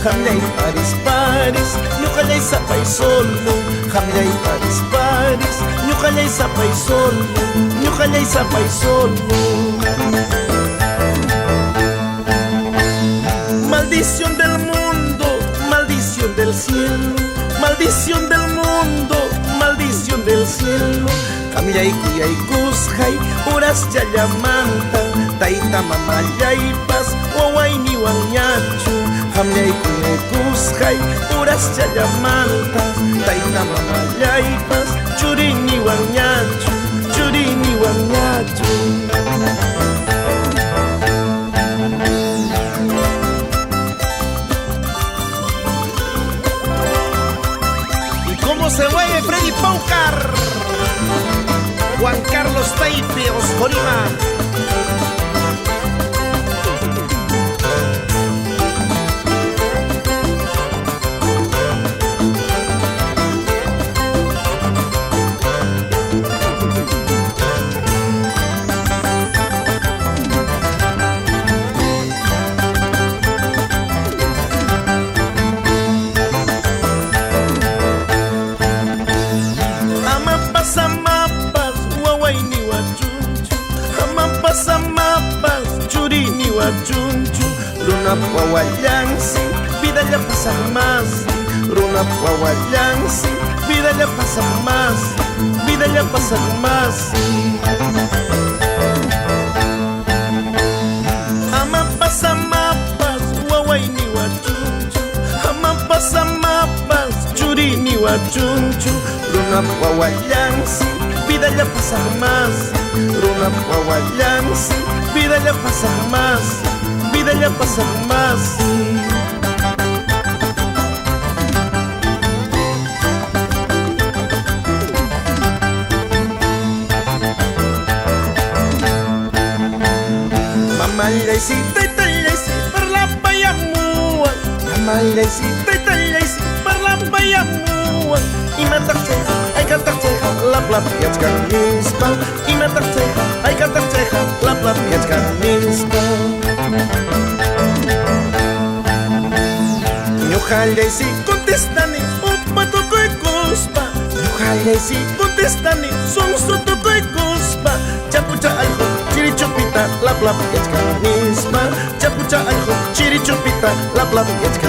Hamllay paris paris ñuqallay sapay solo. Hamllay paris paris ñuqallay sapay solo. Ñuqallay sapay solo. Maldición del mundo, maldición del cielo, maldición del mundo, maldición del cielo. Hamllay kuyay kusqay uras llallamanta, tayta mamallaypas wawayniwan ñachu. Hamllay kuyay kusqay uras llallamanta, tayta mamallaypas churiniwan ñachu, churiniwan ñachu. ¿Cómo se mueve Freddy Paucar? Juan Carlos Taipe, Osjorima. Chunchu, runa wawayansi, vida ya pasa más. Runa wawayansi, vida ya pasa más. Vida ya pasa más. Ama pasa mapas, wawaini wachunchu. Ama pasa mapas, churini wachunchu. Runa wawayansi, vida ya pasa más. Runa wawayansi, vida ya pasa más, vida ya pasa más. Mamallaycita y tallaysi per la payamua. Mamallaycita y tallaysi per la payamua. Y matarceja, ay cantarceja, la plapiachka mispa. Y matarceja, ay cantarceja, la plapiachka mispa. Ñuqallay si contestani, upa tukuy kuspa. Ñuqallay si contestani, son tukuy kuspa. Chapucha aljo, chirichupita, la plapiachka mispa. Chapucha aljo, chirichupita, la plapiachka